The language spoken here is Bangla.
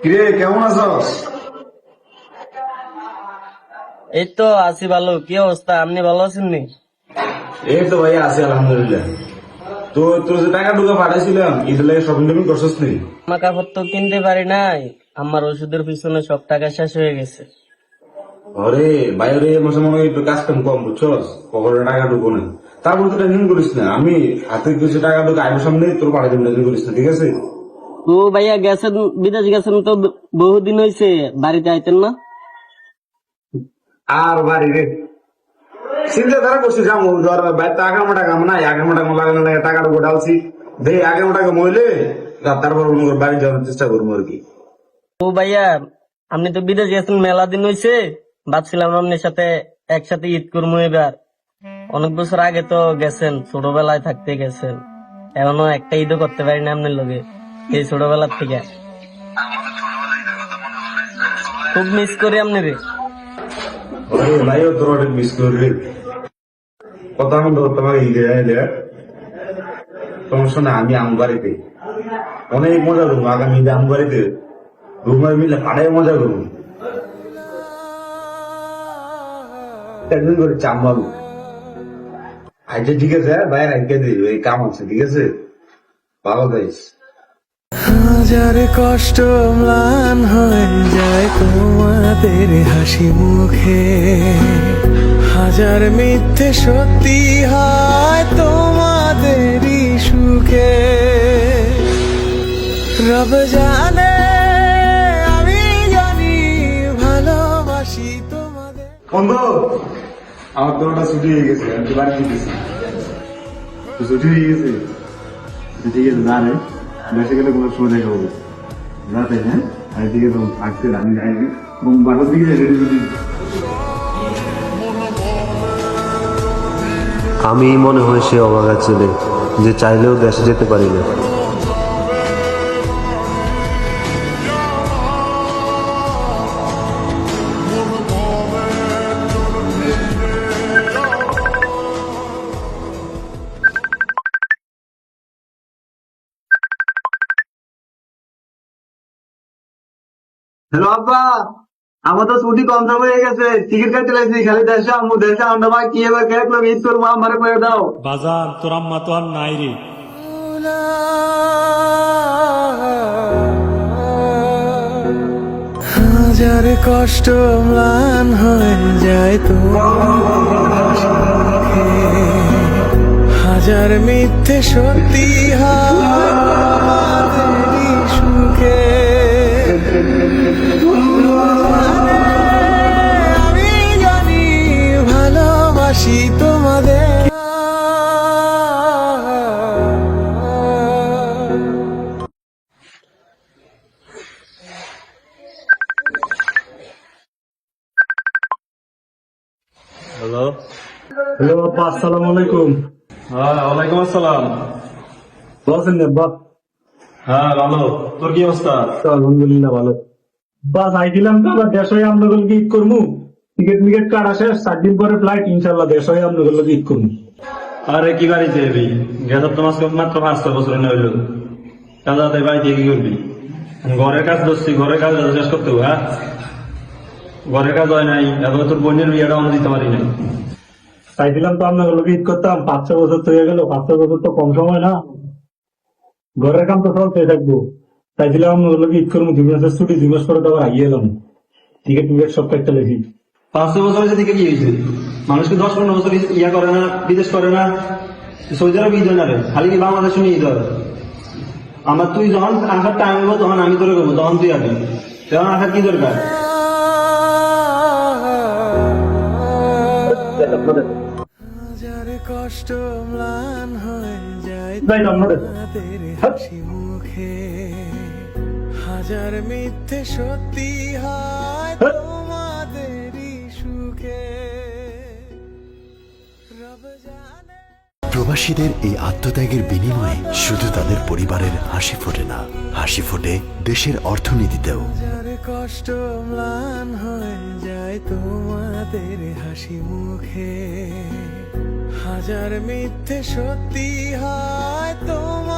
কিরে কেমন আছস? এই তো আছি ভালো। কি অবস্থা? আপনি ভালো আছেন নি? এই তো ভাই আছি আলহামদুলিল্লাহ। তো তোর যে টাকা টুকা পাঠাইছিলাম ঈদের লাগে শপিং টপিং করছিস নি? জামা কাপড় তো কিনতে পারি নাই, আমার ওষুধের পিছনে সব টাকা শেষ হয়ে গেছে। আরে বাইরে মাসে মনে হয় একটু কাজ কাম কম বুঝছস, পকেটে টাকা ঢুকো না। তারপর তো টেনশন করিস না, আমি হাতে কিছু টাকা ঢুকে আইনের সামনে তোর পাঠাই দেবো, টেনশন করিস না, ঠিক আছে? তো ভাইয়া গেছেন, বিদেশ গেছেন তো বহুদিন হয়েছে, বাড়িতে আইতেন না? আর বাড়ি রে চিন্তা ধারা করছি যাবো, ধর বাড়িতে আগামো টাকা নাই, আগামো টাকা লাগানো লাগে, টাকা ঢুকো ডালছি দে, আগামো টাকা মইলে তারপর বাড়ি যাওয়ার চেষ্টা করবো আর কি। তো ভাইয়া আপনি তো বিদেশ গেছেন মেলা দিন হয়েছে, ভাবছিলাম আপনার সাথে একসাথে ঈদ করবো এবার। অনেক বছর আগে তো গেছেন, ছোটবেলায় থাকতে গেছেন, এখনো একটা ঈদও করতে পারি না আপনার লগে এই ছোটবেলার থেকে। খুব মিস করি আপনি রে। আরে ভাইও তোর অনেক মিস করবি, কথা মতো তোমাকে ঈদে আইলে সমস্যা না, আমি আম বাড়িতে অনেক মজা করবো, আগামী ঈদে আম বাড়িতে রুমার মিলে ফাটাই মজা করবো, একদিন করে চাম্বালু। আচ্ছা ঠিক আছে, বাইরে রাখতে দিই, এই কাম আছে, ঠিক আছে? ভালো গাইস। হাজার কষ্ট ম্লান হয়ে যায় তোমাদের হাসি মুখে, হাজার মিথ্যে সত্যি হয় তোমাদেরই সুখে। রব জানে আমি জানি ভালোবাসি তোমাদের। বন্ধু আমার তো ওটা ছুটি হয়ে গেছে, আমি তো বাড়ি দিতেছি, ছুটি হয়ে গেছে, ঠিক আছে জানে দেশে গেলে কোনো সময় দেখা হবে রাতে, হ্যাঁ দিকে তো থাকতে আমি যাইনি এবং বাড়ির দিকে যাই যদি। আমি মনে হয় সে অবাগা ছেলে, যে চাইলেও দেশে যেতে পারি না। হ্যালো আব্বা, আমার তো ছুটি কনফার্ম হয়ে গেছে, টিকিট কাটতে লাগছি, খালি দেশে আমু, দেশে আমরা ভাই কি এবার কেক লোক ঈদ করবো, আমারে করে দাও। বাজার তোর আম্মা তো আর নাই রে। হাজার কষ্ট ম্লান হয়ে যায় তোমাদের হাসি মুখে, হাজার মিথ্যে সত্যি হয় তোমাদেরই সুখে। আমি জানি ভালোবাসি তোমাদের। হ্যালো। হ্যালো আব্বা, আসসালামু আলাইকুম। হ্যাঁ ওয়ালাইকুম আসসালাম। ভালো আছেন আব্বা? হ্যাঁ ভালো, তোর কি অবস্থা? আলহামদুলিল্লাহ ভালো। বাস আইছিলাম তো আবার দেশ হয়ে আপনাদেরকে ঈদ করবো, টিকিট মিকেট কাটা শেষ, 4 দিন পরে ফ্লাইট, ইনশাল্লাহ দেশ হয়ে আপনাদেরকে ঈদ করবো। আরে কি বাড়িতে এবি, গেছে তো মাত্র 5 বছর হইল, কাজাতে বাড়িতে কি করবি? ঘরের কাজ ধরছি, ঘরের কাজ শেষ করতে হবে। হ্যাঁ ঘরের কাজ হয় নাই, এবার তোর বোনের বিয়েটা আমরা দিতে পারি নাই। চাইছিলাম তো আপনাদেরকে ঈদ করতাম, 5-6 বছর তো হয়ে গেল, 5-6 বছর তো কম সময় না, ঘরের কাম তো চলতে থাকবো। চাইছিলাম আপনাদেরকে ঈদ করবো, 2 মাসের ছুটি, 2 মাস পরে তো আবার আগিয়ে এলাম, টিকিট মিকেট সব কাটতে লেগি। 5 বছর হয়েছে দিকে কি হয়েছে? মানুষকে 10-15 বছর ইয়া করে না, বিদেশ করে না, সৌদি আরব ঈদ হয় না রে, খালি কি বাংলাদেশে নিয়ে ঈদ হয়? আমার তুই যখন আসার টাইম হবো তখন আমি তোরে করবো, তখন তুই আসবি, তখন আসার কি দরকার? হাজার কষ্ট ম্লান হয়ে যায় যাই তো আপনাদের। তোমাদের হাসি মুখে, হাজার মিথ্যে সত্যি হয় তোমাদেরই সুখে। রব জানে। প্রবাসীদের এই আত্মত্যাগের বিনিময়ে শুধু তাদের পরিবারের হাসি ফোটে না, হাসি ফোটে দেশের অর্থনীতিতেও। হাজার কষ্ট ম্লান হয়ে যায় তোমাদের হাসি মুখে, হাজার মিথ্যে সত্যি হয় তোমার